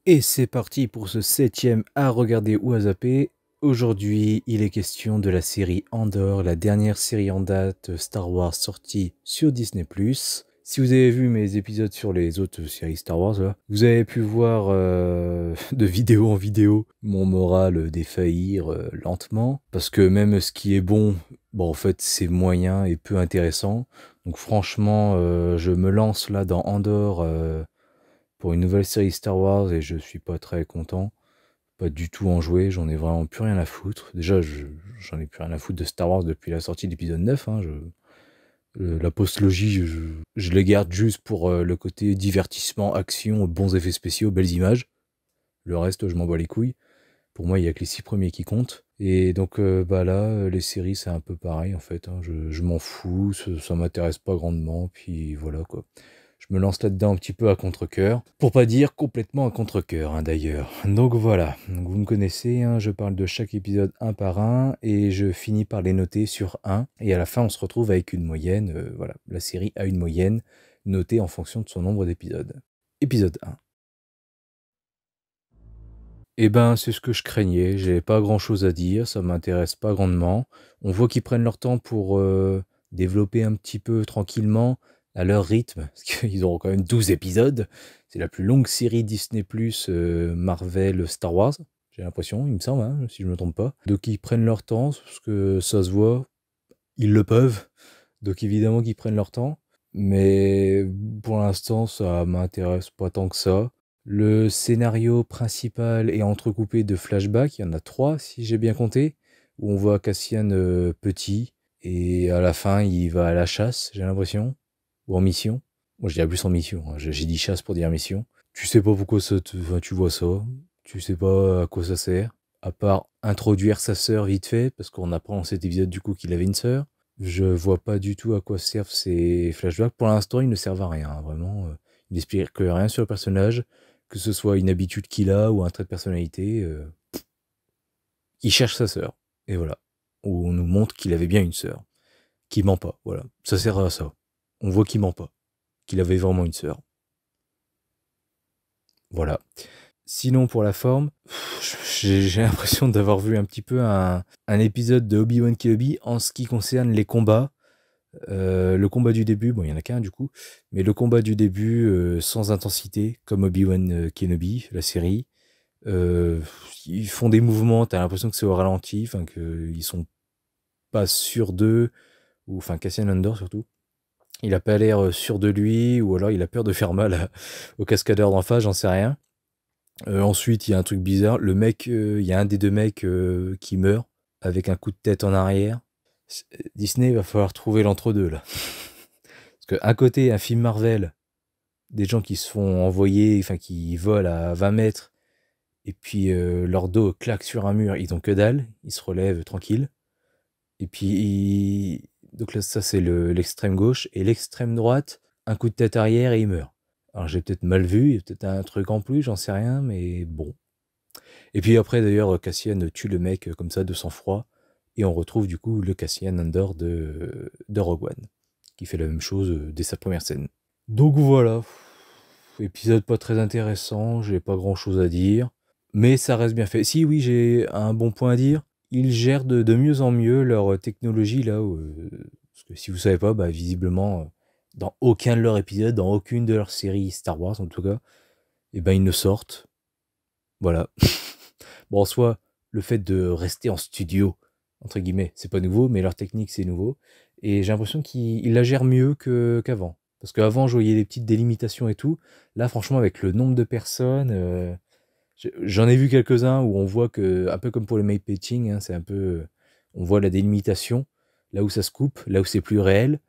Et c'est parti pour ce 7e à regarder ou à zapper. Aujourd'hui, il est question de la série Andor, la dernière série en date Star Wars sortie sur Disney+. Si vous avez vu mes épisodes sur les autres séries Star Wars, là, vous avez pu voir de vidéo en vidéo mon moral défaillir lentement. Parce que même ce qui est bon, en fait, c'est moyen et peu intéressant. Donc franchement, je me lance là dans Andor pour une nouvelle série Star Wars et je suis pas très content. Pas du tout en jouer, j'en ai vraiment plus rien à foutre. Déjà, j'en ai plus rien à foutre de Star Wars depuis la sortie de l'épisode 9. La postlogie, je les garde juste pour le côté divertissement, action, bons effets spéciaux, belles images. Le reste, je m'en bats les couilles. Pour moi, il y a que les 6 premiers qui comptent. Et donc là, les séries, c'est un peu pareil en fait. Je m'en fous, ça m'intéresse pas grandement. Puis voilà quoi. Je me lance là-dedans un petit peu à contre-cœur, pour pas dire complètement à contre-cœur d'ailleurs. Donc voilà, donc, vous me connaissez, je parle de chaque épisode un par un, et je finis par les noter sur 1, et à la fin on se retrouve avec une moyenne, voilà, la série a une moyenne, notée en fonction de son nombre d'épisodes. Épisode 1. Eh ben, c'est ce que je craignais, j'ai pas grand-chose à dire, ça m'intéresse pas grandement. On voit qu'ils prennent leur temps pour développer un petit peu tranquillement, à leur rythme, parce qu'ils auront quand même 12 épisodes. C'est la plus longue série Disney+, Marvel, Star Wars, j'ai l'impression, il me semble, si je me trompe pas. Donc ils prennent leur temps, parce que ça se voit, ils le peuvent, donc évidemment qu'ils prennent leur temps. Mais pour l'instant, ça m'intéresse pas tant que ça. Le scénario principal est entrecoupé de flashbacks, il y en a 3 si j'ai bien compté, où on voit Cassian petit, et à la fin il va à la chasse, j'ai l'impression, ou en mission. Moi je dirais plus en mission, j'ai dit chasse pour dire mission. Tu sais pas pourquoi enfin, tu vois ça, tu sais pas à quoi ça sert, à part introduire sa sœur vite fait, parce qu'on apprend dans cet épisode du coup qu'il avait une sœur. Je vois pas du tout à quoi servent ces flashbacks. Pour l'instant, ils ne servent à rien, vraiment. Ils n'expliquent rien sur le personnage, que ce soit une habitude qu'il a ou un trait de personnalité. Il cherche sa sœur, et voilà. Ou on nous montre qu'il avait bien une sœur, qui ment pas, voilà. Ça sert à ça. On voit qu'il ment pas, qu'il avait vraiment une sœur. Voilà. Sinon, pour la forme, j'ai l'impression d'avoir vu un petit peu un épisode de Obi-Wan Kenobi en ce qui concerne les combats. Le combat du début, bon, il y en a qu'un du coup, mais le combat du début sans intensité, comme Obi-Wan Kenobi, la série. Ils font des mouvements, t'as l'impression que c'est au ralenti, enfin qu'ils sont pas sûrs d'eux, ou enfin Cassian Andor surtout. Il a pas l'air sûr de lui, ou alors il a peur de faire mal au cascadeur d'en face, j'en sais rien. Ensuite, il y a un truc bizarre, le mec, il y a un des deux mecs qui meurt avec un coup de tête en arrière. Disney va falloir trouver l'entre-deux là. Parce qu'à côté, un film Marvel, des gens qui se font envoyer, enfin qui volent à 20 mètres, et puis leur dos claque sur un mur, ils ont que dalle, ils se relèvent tranquille. Et puis, donc là, ça c'est l'extrême gauche, et l'extrême droite, un coup de tête arrière et il meurt. Alors j'ai peut-être mal vu, il y a peut-être un truc en plus, j'en sais rien, mais bon. Et puis après d'ailleurs, Cassian tue le mec comme ça de sang-froid, et on retrouve du coup le Cassian Andor de Rogue One, qui fait la même chose dès sa première scène. Donc voilà, épisode pas très intéressant, j'ai pas grand chose à dire, mais ça reste bien fait. Si oui, j'ai un bon point à dire, ils gèrent de mieux en mieux leur technologie là, parce que si vous savez pas, visiblement, dans aucun de leurs épisodes, dans aucune de leurs séries Star Wars en tout cas, et ils ne sortent. Voilà. Bon, en soi, le fait de rester en studio, entre guillemets, c'est pas nouveau, mais leur technique, c'est nouveau. Et j'ai l'impression qu'ils la gèrent mieux qu'avant. Parce qu'avant, je voyais des petites délimitations et tout. Là, franchement, avec le nombre de personnes, j'en ai vu quelques-uns où on voit que, un peu comme pour le made painting, c'est un peu, on voit la délimitation, là où ça se coupe, là où c'est plus réel.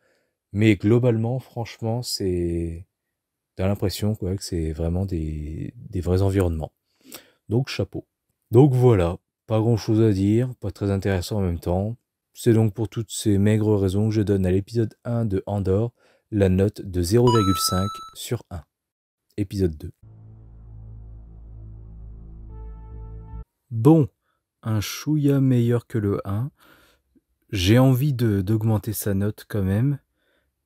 Mais globalement, franchement, t'as l'impression quoi, que c'est vraiment des vrais environnements. Donc, chapeau. Donc voilà, pas grand chose à dire, pas très intéressant en même temps. C'est donc pour toutes ces maigres raisons que je donne à l'épisode 1 de Andor la note de 0,5 sur 1. Épisode 2. Bon, un chouïa meilleur que le 1. J'ai envie d'augmenter sa note quand même,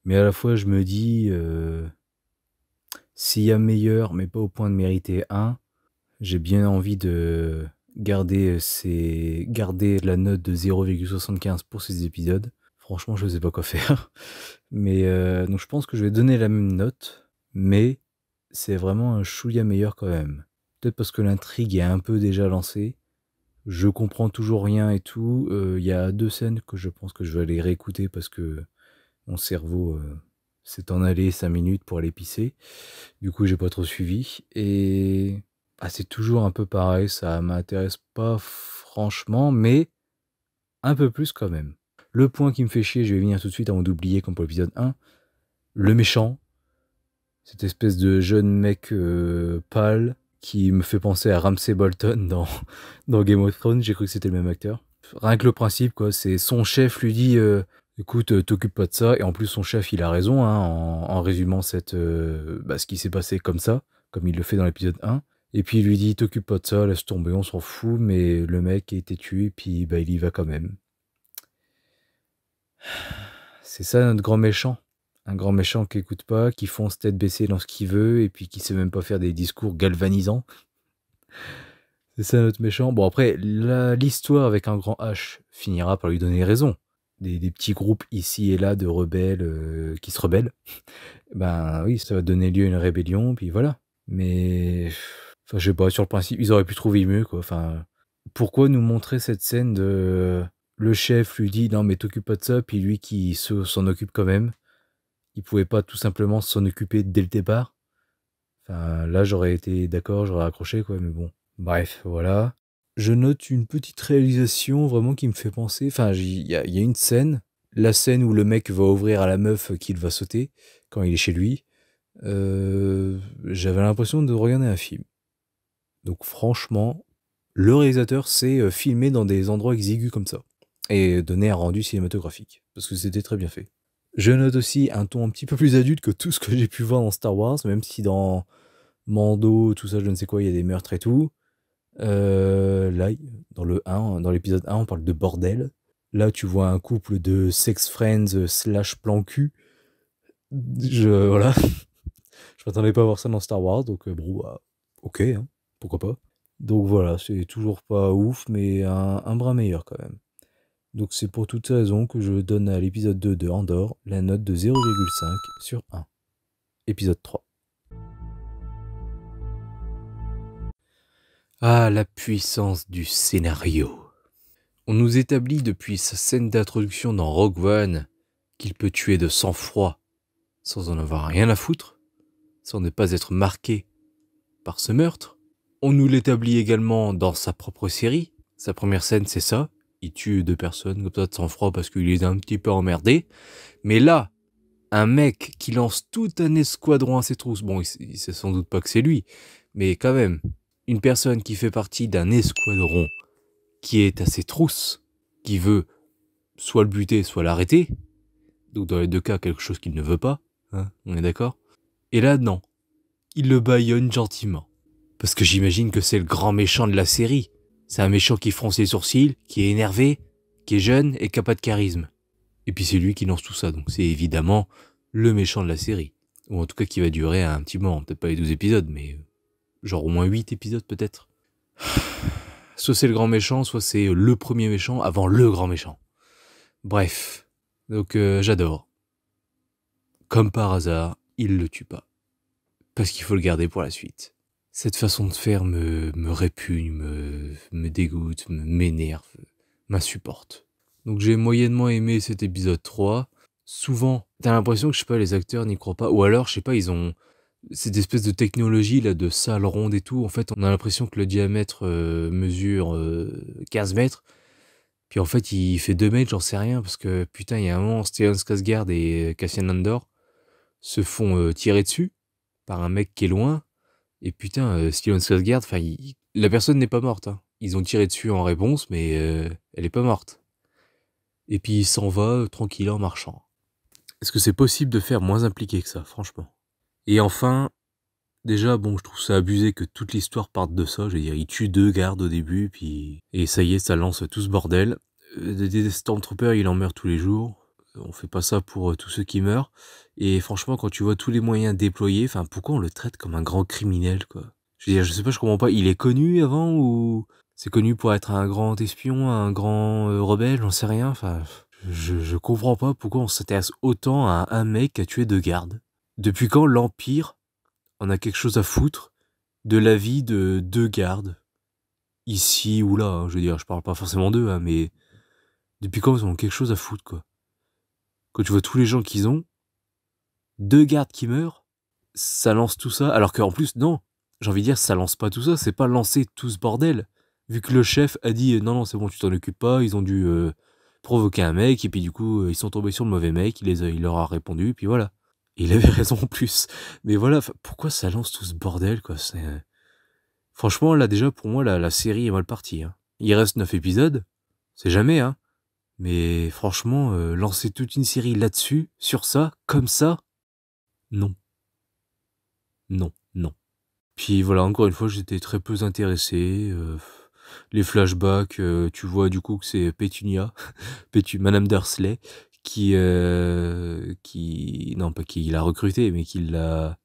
mais à la fois je me dis, s'il y a meilleur, mais pas au point de mériter 1, j'ai bien envie de garder la note de 0,75 pour ces épisodes. Franchement, je sais pas quoi faire. Mais donc je pense que je vais donner la même note, mais c'est vraiment un chouïa meilleur quand même. Peut-être parce que l'intrigue est un peu déjà lancée. Je comprends toujours rien et tout. Il y a 2 scènes que je pense que je vais aller réécouter parce que mon cerveau s'est en allé 5 minutes pour aller pisser. Du coup, j'ai pas trop suivi. Et c'est toujours un peu pareil, ça m'intéresse pas franchement, mais un peu plus quand même. Le point qui me fait chier, je vais venir tout de suite avant d'oublier comme pour l'épisode 1, le méchant, cette espèce de jeune mec pâle qui me fait penser à Ramsay Bolton dans Game of Thrones, j'ai cru que c'était le même acteur. Rien que le principe, quoi, c'est son chef lui dit écoute, t'occupe pas de ça, et en plus son chef il a raison hein, en résumant ce qui s'est passé comme ça, comme il le fait dans l'épisode 1. Et puis il lui dit t'occupe pas de ça, laisse tomber, on s'en fout, mais le mec a été tué, puis il y va quand même. C'est ça notre grand méchant. Un grand méchant qui écoute pas, qui fonce tête baissée dans ce qu'il veut, et puis qui sait même pas faire des discours galvanisants. C'est ça notre méchant. Bon après, l'histoire avec un grand H finira par lui donner raison. Des petits groupes ici et là de rebelles qui se rebellent. Ben oui, ça va donner lieu à une rébellion, puis voilà. Mais, enfin je sais pas, sur le principe, ils auraient pu trouver mieux quoi. Enfin, pourquoi nous montrer cette scène de... Le chef lui dit non mais t'occupe pas de ça, puis lui qui s'en occupe quand même. Il pouvait pas tout simplement s'en occuper dès le départ. Enfin, là, j'aurais été d'accord, j'aurais accroché, quoi, mais bon. Bref, voilà. Je note une petite réalisation vraiment qui me fait penser. Enfin, il y a une scène, la scène où le mec va ouvrir à la meuf qu'il va sauter quand il est chez lui. J'avais l'impression de regarder un film. Donc, franchement, le réalisateur s'est filmé dans des endroits exigus comme ça et donné un rendu cinématographique parce que c'était très bien fait. Je note aussi un ton un petit peu plus adulte que tout ce que j'ai pu voir dans Star Wars, même si dans Mando, tout ça, je ne sais quoi, il y a des meurtres et tout. Là, dans l'épisode 1, on parle de bordel. Là, tu vois un couple de sex friends slash plan cul. Voilà. Je m'attendais pas à voir ça dans Star Wars, donc bon, ok, hein, pourquoi pas. Donc voilà, c'est toujours pas ouf, mais un brin meilleur quand même. Donc c'est pour toutes ces raisons que je donne à l'épisode 2 de Andor la note de 0,5 sur 1. Épisode 3. Ah, la puissance du scénario. On nous établit depuis sa scène d'introduction dans Rogue One qu'il peut tuer de sang-froid sans en avoir rien à foutre, sans ne pas être marqué par ce meurtre. On nous l'établit également dans sa propre série. Sa première scène, c'est ça. Il tue 2 personnes comme ça de sang-froid parce qu'il est un petit peu emmerdé. Mais là, un mec qui lance tout un escadron à ses trousses, bon, il sait sans doute pas que c'est lui, mais quand même, une personne qui fait partie d'un escadron qui est à ses trousses, qui veut soit le buter, soit l'arrêter, donc dans les 2 cas, quelque chose qu'il ne veut pas, hein, on est d'accord. Et là, non, il le bâillonne gentiment. Parce que j'imagine que c'est le grand méchant de la série. C'est un méchant qui fronce les sourcils, qui est énervé, qui est jeune et qui a pas de charisme. Et puis c'est lui qui lance tout ça, donc c'est évidemment le méchant de la série. Ou en tout cas qui va durer un petit moment, peut-être pas les 12 épisodes, mais genre au moins 8 épisodes peut-être. Soit c'est le grand méchant, soit c'est le premier méchant avant le grand méchant. Bref, donc j'adore. Comme par hasard, il le tue pas. Parce qu'il faut le garder pour la suite. Cette façon de faire me répugne, me dégoûte, m'énerve, m'insupporte. Donc j'ai moyennement aimé cet épisode 3. Souvent, t'as l'impression que, je sais pas, les acteurs n'y croient pas. Ou alors, je sais pas, ils ont cette espèce de technologie là de salle ronde et tout. En fait, on a l'impression que le diamètre mesure 15 mètres. Puis en fait, il fait 2 mètres, j'en sais rien. Parce que putain, il y a un moment, Stellan Skarsgård et Cassian Andor se font tirer dessus par un mec qui est loin. Et putain, Stellan Skarsgård, enfin, la personne n'est pas morte. Hein. Ils ont tiré dessus en réponse, mais elle est pas morte. Et puis il s'en va tranquille en marchant. Est-ce que c'est possible de faire moins impliqué que ça, franchement? Et enfin, déjà, bon, je trouve ça abusé que toute l'histoire parte de ça. Je veux dire, il tue 2 gardes au début, puis... Et ça y est, ça lance tout ce bordel. Des Stormtroopers, il en meurt tous les jours. On fait pas ça pour tous ceux qui meurent. Et franchement, quand tu vois tous les moyens déployés, enfin, pourquoi on le traite comme un grand criminel, quoi? Je veux dire, je sais pas, je comprends pas. Il est connu avant ou c'est connu pour être un grand espion, un grand rebelle, j'en sais rien. Enfin, je comprends pas pourquoi on s'intéresse autant à un mec qui a tué 2 gardes. Depuis quand l'Empire en a quelque chose à foutre de la vie de 2 gardes? Ici ou là, hein, je veux dire, je parle pas forcément d'eux, hein, mais depuis quand ils ont quelque chose à foutre, quoi? Quand tu vois tous les gens qu'ils ont, 2 gardes qui meurent, ça lance tout ça, alors qu'en plus, non, j'ai envie de dire, ça lance pas tout ça, c'est pas lancer tout ce bordel. Vu que le chef a dit non, non, c'est bon, tu t'en occupes pas, ils ont dû provoquer un mec, et puis du coup, ils sont tombés sur le mauvais mec, il leur a répondu, et puis voilà. Et il avait raison en plus. Mais voilà, pourquoi ça lance tout ce bordel, quoi? Franchement, là, déjà, pour moi, la série est mal partie, hein. Il reste 9 épisodes, c'est jamais, hein. Mais franchement, lancer toute une série là-dessus, sur ça, comme ça, non. Non, non. Puis voilà, encore une fois, j'étais très peu intéressé. Les flashbacks, tu vois du coup que c'est Pétunia, Madame Dursley, non pas qui l'a recruté, mais qui l'a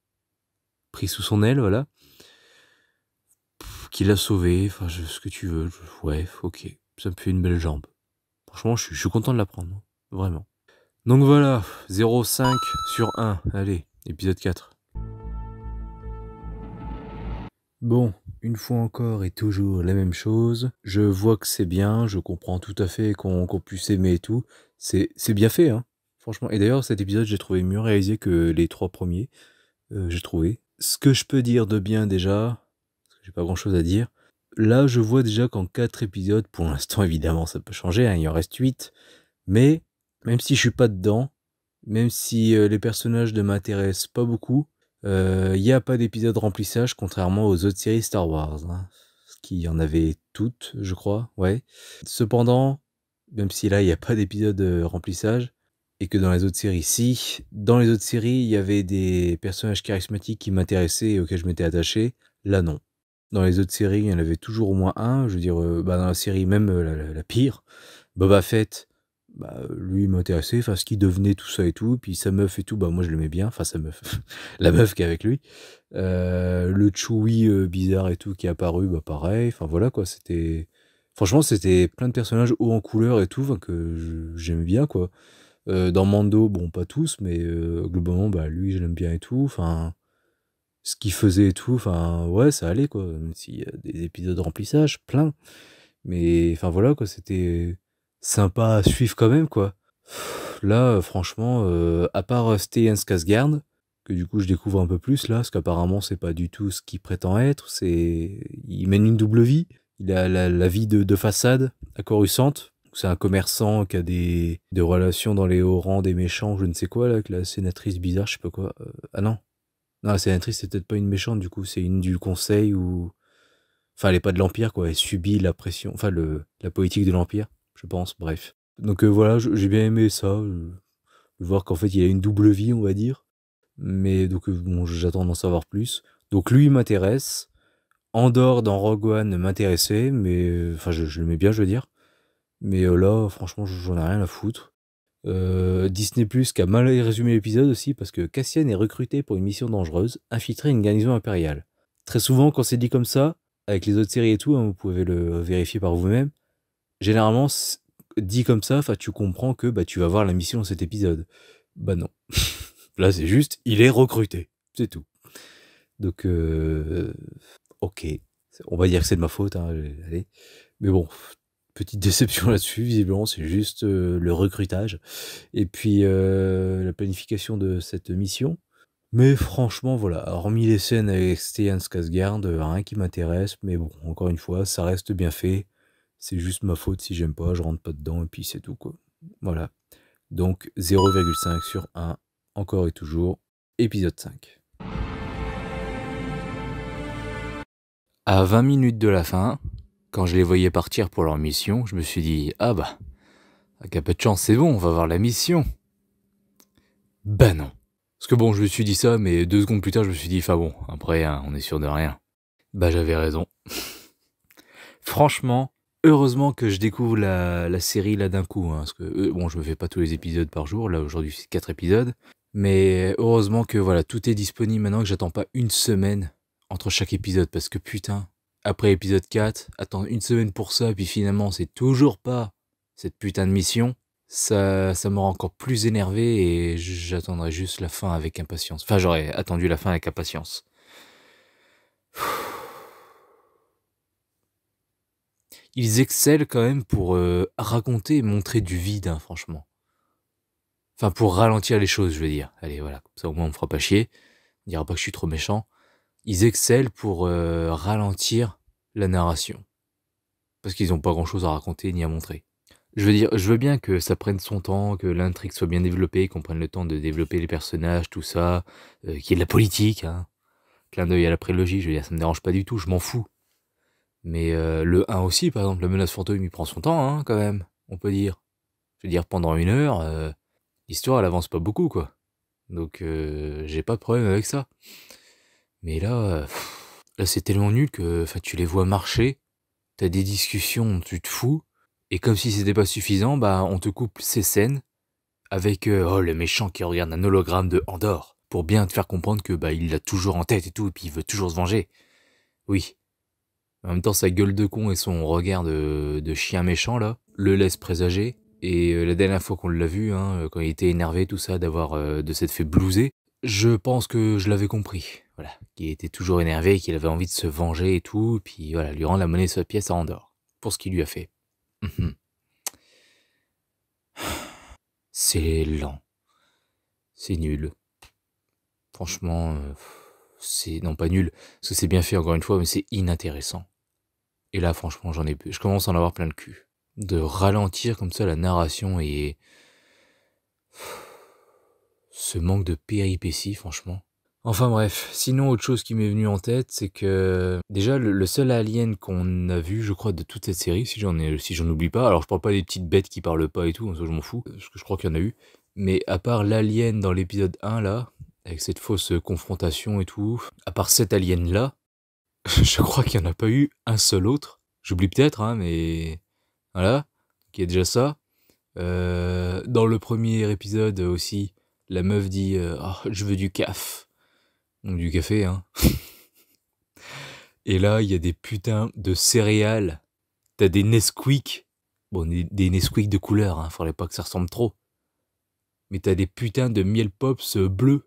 pris sous son aile, voilà, qui l'a sauvé. Enfin, ce que tu veux. Ouais, ok, ça me fait une belle jambe. Franchement, je suis content de la prendre, vraiment. Donc voilà, 0,5 sur 1. Allez, épisode 4. Bon, une fois encore et toujours la même chose. Je vois que c'est bien, je comprends tout à fait qu'on puisse aimer et tout. C'est bien fait, hein, franchement. Et d'ailleurs, cet épisode, j'ai trouvé mieux réalisé que les 3 premiers. J'ai trouvé. Ce que je peux dire de bien déjà, parce que j'ai pas grand chose à dire. Là, je vois déjà qu'en 4 épisodes, pour l'instant, évidemment, ça peut changer, hein, il en reste 8. Mais, même si je suis pas dedans, même si les personnages ne m'intéressent pas beaucoup, il n'y a pas d'épisode remplissage, contrairement aux autres séries Star Wars, hein, qui y en avait toutes, je crois, ouais. Cependant, même si là, il n'y a pas d'épisode remplissage, et que dans les autres séries, si, dans les autres séries, il y avait des personnages charismatiques qui m'intéressaient et auxquels je m'étais attaché, là, non. Dans les autres séries, il y en avait toujours au moins un, je veux dire, dans la série même la pire, Boba Fett, lui il m'intéressait, enfin ce qu'il devenait, tout ça et tout, puis sa meuf et tout, moi je l'aimais bien, enfin sa meuf, la meuf qui est avec lui, le Chewie bizarre et tout qui est apparu, pareil, enfin voilà quoi, franchement c'était plein de personnages hauts en couleur et tout, que j'aimais bien quoi. Dans Mando, bon pas tous, mais globalement lui je l'aime bien et tout, enfin ce qu'il faisait et tout, enfin ouais ça allait quoi, même s'il y a des épisodes de remplissage, plein, mais enfin voilà quoi, c'était sympa à suivre quand même quoi. Là, franchement, à part Stellan Skarsgård, que du coup je découvre un peu plus là, parce qu'apparemment c'est pas du tout ce qu'il prétend être, il mène une double vie, il a la vie de façade à Coruscant, c'est un commerçant qui a des relations dans les hauts rangs des méchants, je ne sais quoi là, avec la sénatrice bizarre, je sais pas quoi. Ah non, la sénatrice c'est peut-être pas une méchante du coup, c'est une du conseil ou... Enfin elle est pas de l'Empire quoi, elle subit la pression, enfin la politique de l'Empire, je pense, bref. Donc voilà, j'ai bien aimé ça, voir qu'en fait il a une double vie on va dire, mais donc bon j'attends d'en savoir plus. Donc lui il m'intéresse, Andor dans Rogue One m'intéressait, mais enfin je l'aimais bien je veux dire, mais là franchement j'en ai rien à foutre. Disney Plus qui a mal résumé l'épisode aussi parce que Cassian est recruté pour une mission dangereuse, infiltrer une garnison impériale. Très souvent quand c'est dit comme ça, avec les autres séries et tout, hein, vous pouvez le vérifier par vous-même, généralement dit comme ça, tu comprends que tu vas voir la mission dans cet épisode. Bah non. Là c'est juste, il est recruté, c'est tout. Donc ok, on va dire que c'est de ma faute, hein, allez. Mais bon, petite déception là-dessus, visiblement c'est juste le recrutage et puis la planification de cette mission. Mais franchement voilà, hormis les scènes avec Stellan Skarsgård, rien qui m'intéresse, mais bon, encore une fois, ça reste bien fait. C'est juste ma faute si j'aime pas, je rentre pas dedans et puis c'est tout quoi. Voilà. Donc 0,5 sur 1, encore et toujours, épisode 5. À 20 minutes de la fin, quand je les voyais partir pour leur mission, je me suis dit « Ah bah, avec un peu de chance c'est bon, on va voir la mission ». Bah non. Parce que bon, je me suis dit ça, mais 2 secondes plus tard, je me suis dit « Enfin bon, après, hein, on est sûr de rien ». Bah j'avais raison. Franchement, Heureusement que je découvre la série là d'un coup, hein, parce que bon, je me fais pas tous les épisodes par jour, là aujourd'hui c'est 4 épisodes, mais heureusement que voilà, tout est disponible maintenant, que j'attends pas une semaine entre chaque épisode, parce que putain, après épisode 4, attendre une semaine pour ça, puis finalement c'est toujours pas cette putain de mission, ça me rend encore plus énervé et j'attendrai juste la fin avec impatience. Enfin, j'aurais attendu la fin avec impatience. Ils excellent quand même pour raconter et montrer du vide, hein, franchement. Enfin, pour ralentir les choses, je veux dire. Allez, voilà, comme ça au moins on me fera pas chier. On dira pas que je suis trop méchant. Ils excellent pour ralentir la narration. Parce qu'ils ont pas grand chose à raconter ni à montrer. Je veux dire, je veux bien que ça prenne son temps, que l'intrigue soit bien développée, qu'on prenne le temps de développer les personnages, tout ça, qu'il y ait de la politique, hein. Clin d'œil à la prélogie, je veux dire, ça me dérange pas du tout, je m'en fous. Mais le 1 aussi, par exemple, la menace fantôme, il prend son temps, hein, quand même, on peut dire. Je veux dire, pendant 1 heure, l'histoire, elle avance pas beaucoup, quoi. Donc, j'ai pas de problème avec ça. Mais là, là c'est tellement nul que tu les vois marcher, t'as des discussions, tu te fous, et comme si c'était pas suffisant, bah on te coupe ces scènes avec oh le méchant qui regarde un hologramme de Andorre, pour bien te faire comprendre que bah il l'a toujours en tête et tout, et puis il veut toujours se venger. Oui. En même temps, sa gueule de con et son regard de chien méchant, là, le laisse présager. Et la dernière fois qu'on l'a vu, hein, quand il était énervé, tout ça, de s'être fait blouser, je pense que je l'avais compris. Voilà, qu'il était toujours énervé, qu'il avait envie de se venger et tout, et puis voilà, lui rendre la monnaie de sa pièce à Andorre, pour ce qu'il lui a fait. C'est lent. C'est nul. Franchement, c'est... Non, pas nul, parce que c'est bien fait encore une fois, mais c'est inintéressant. Et là, franchement, je commence à en avoir plein le cul. De ralentir comme ça la narration et... Ce manque de péripéties, franchement. Enfin bref, sinon autre chose qui m'est venue en tête, c'est que déjà le seul alien qu'on a vu, je crois, de toute cette série, si j'en oublie pas, alors je parle pas des petites bêtes qui parlent pas et tout, ça je m'en fous, parce que je crois qu'il y en a eu, mais à part l'alien dans l'épisode 1 là, avec cette fausse confrontation et tout, à part cet alien là, je crois qu'il n'y en a pas eu un seul autre. J'oublie peut-être, hein, mais voilà, il y a déjà ça. Dans le premier épisode aussi, la meuf dit oh, je veux du caf. Donc du café, hein. Et là, il y a des putains de céréales. T'as des Nesquik. Bon, des Nesquik de couleur, hein, faudrait pas que ça ressemble trop. Mais t'as des putains de miel pops bleus.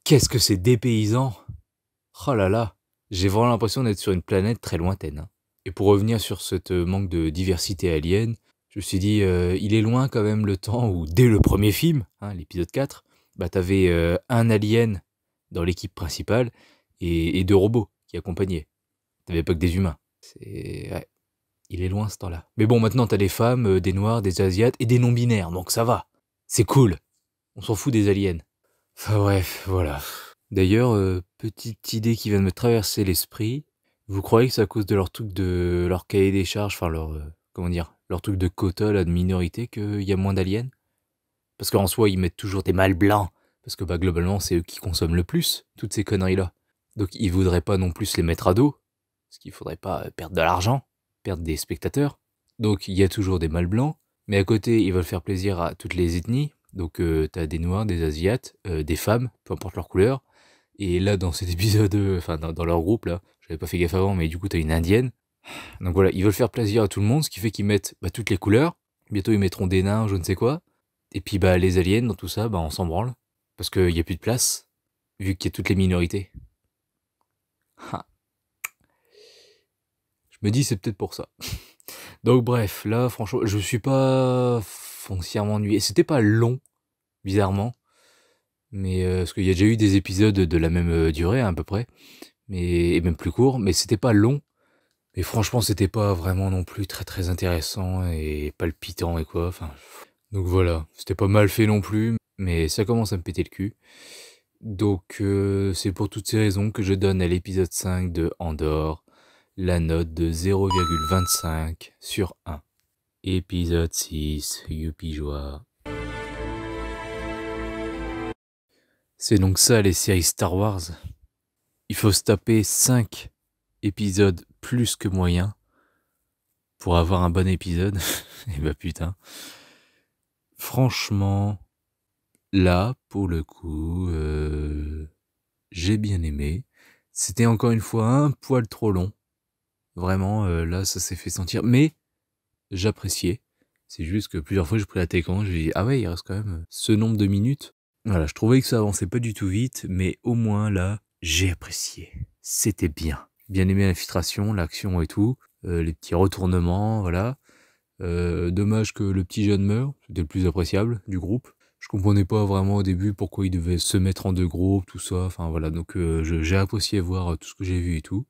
Qu'est-ce que c'est dépaysant. Oh là là. J'ai vraiment l'impression d'être sur une planète très lointaine, hein. Et pour revenir sur ce manque de diversité alien, je me suis dit, il est loin quand même le temps où, dès le premier film, hein, l'épisode 4, bah t'avais un alien dans l'équipe principale et 2 robots qui accompagnaient. T'avais pas que des humains. Ouais, il est loin ce temps-là. Mais bon, maintenant t'as des femmes, des noirs, des asiates et des non-binaires, donc ça va. C'est cool. On s'en fout des aliens. Enfin bref, voilà. D'ailleurs, petite idée qui vient de me traverser l'esprit. Vous croyez que c'est à cause de leur cahier des charges, enfin comment dire, leur truc de quota là, de minorité qu'il y a moins d'aliens? Parce qu'en soi, ils mettent toujours des mâles blancs, parce que bah globalement, c'est eux qui consomment le plus, toutes ces conneries-là. Donc ils voudraient pas non plus les mettre à dos, parce qu'il faudrait pas perdre de l'argent, perdre des spectateurs. Donc il y a toujours des mâles blancs, mais à côté, ils veulent faire plaisir à toutes les ethnies. Donc t'as des noirs, des asiates, des femmes, peu importe leur couleur. Et là, dans cet épisode, enfin dans leur groupe là, j'avais pas fait gaffe avant, mais du coup t'as une indienne. Donc voilà, ils veulent faire plaisir à tout le monde, ce qui fait qu'ils mettent bah, toutes les couleurs. Bientôt ils mettront des nains, je ne sais quoi. Et puis bah les aliens, dans tout ça, bah on s'en branle. Parce qu'il n'y a plus de place, vu qu'il y a toutes les minorités. Ha. Je me dis c'est peut-être pour ça. Donc bref, là franchement, je suis pas foncièrement ennuyé. C'était pas long, bizarrement. Mais parce qu'il y a déjà eu des épisodes de la même durée à peu près. Et même plus court, mais c'était pas long. Mais franchement, c'était pas vraiment non plus très très intéressant et palpitant et quoi. Enfin, donc voilà, c'était pas mal fait non plus, mais ça commence à me péter le cul. Donc c'est pour toutes ces raisons que je donne à l'épisode 5 de Andorre la note de 0,25 sur 1. Épisode 6, youpi joie. C'est donc ça les séries Star Wars. Il faut se taper 5 épisodes plus que moyen pour avoir un bon épisode. Et bah putain. Franchement, là, pour le coup, j'ai bien aimé. C'était encore une fois un poil trop long. Vraiment, là, ça s'est fait sentir. Mais j'appréciais. C'est juste que plusieurs fois, j'ai pris la télécommande, je me dis, ah ouais, il reste quand même ce nombre de minutes. Voilà, je trouvais que ça avançait pas du tout vite, mais au moins là, j'ai apprécié. C'était bien. Bien aimé l'infiltration, l'action et tout, les petits retournements, voilà. Dommage que le petit jeune meure, c'était le plus appréciable du groupe. Je comprenais pas vraiment au début pourquoi il devait se mettre en deux groupes, tout ça, enfin voilà, donc j'ai apprécié voir tout ce que j'ai vu et tout.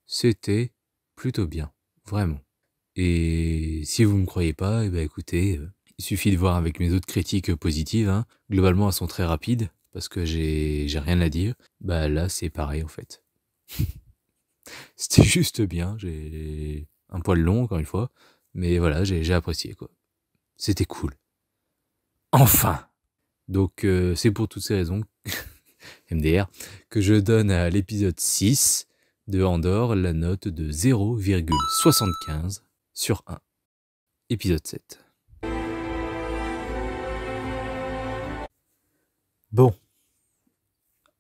C'était plutôt bien, vraiment. Et si vous me croyez pas, eh ben écoutez, il suffit de voir avec mes autres critiques positives, hein. Globalement elles sont très rapides, parce que j'ai rien à dire. Bah là c'est pareil en fait. C'était juste bien, j'ai un poil long encore une fois, mais voilà, j'ai apprécié quoi. C'était cool. Enfin. Donc c'est pour toutes ces raisons, MDR, que je donne à l'épisode 6 de Andorre la note de 0,75 sur 1. Épisode 7. Bon.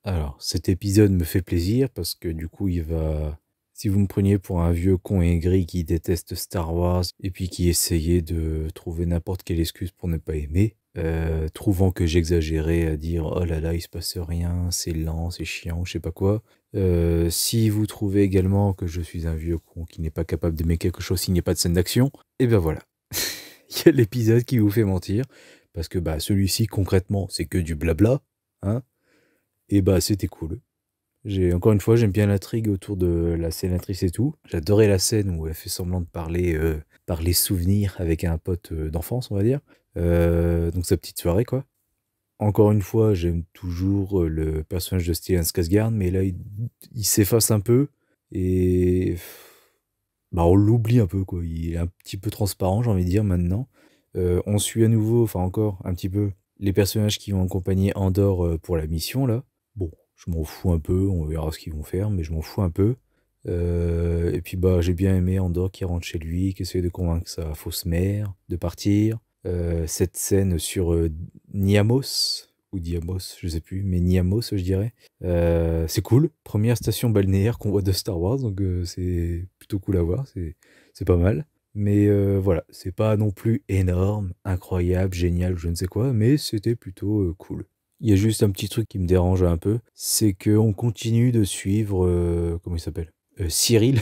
Alors, cet épisode me fait plaisir parce que du coup, il va... Si vous me preniez pour un vieux con aigri qui déteste Star Wars et puis qui essayait de trouver n'importe quelle excuse pour ne pas aimer, trouvant que j'exagérais à dire oh là là, il se passe rien, c'est lent, c'est chiant, je sais pas quoi. Si vous trouvez également que je suis un vieux con qui n'est pas capable d'aimer quelque chose s'il n'y a pas de scène d'action, et ben voilà. Il y a l'épisode qui vous fait mentir parce que bah celui-ci concrètement c'est que du blabla, hein. Et bah c'était cool. Encore une fois, j'aime bien l'intrigue autour de la sénatrice et tout. J'adorais la scène où elle fait semblant de parler souvenirs avec un pote d'enfance, on va dire. Donc sa petite soirée, quoi. Encore une fois, j'aime toujours le personnage de Stellan Skarsgård, mais là, il s'efface un peu et bah, on l'oublie un peu, quoi. Il est un petit peu transparent, j'ai envie de dire, maintenant. On suit à nouveau, enfin encore un petit peu, les personnages qui vont accompagner Andor pour la mission, là. Bon, je m'en fous un peu, on verra ce qu'ils vont faire, mais je m'en fous un peu. Et puis bah j'ai bien aimé Andor qui rentre chez lui, qui essaie de convaincre sa fausse mère de partir. Cette scène sur Niamos, ou Diamos, je sais plus, mais Niamos je dirais. C'est cool, première station balnéaire qu'on voit de Star Wars, donc c'est plutôt cool à voir, c'est pas mal. Mais voilà, c'est pas non plus énorme, incroyable, génial, je ne sais quoi, mais c'était plutôt cool. Il y a juste un petit truc qui me dérange un peu, c'est qu'on continue de suivre, comment il s'appelle Cyril.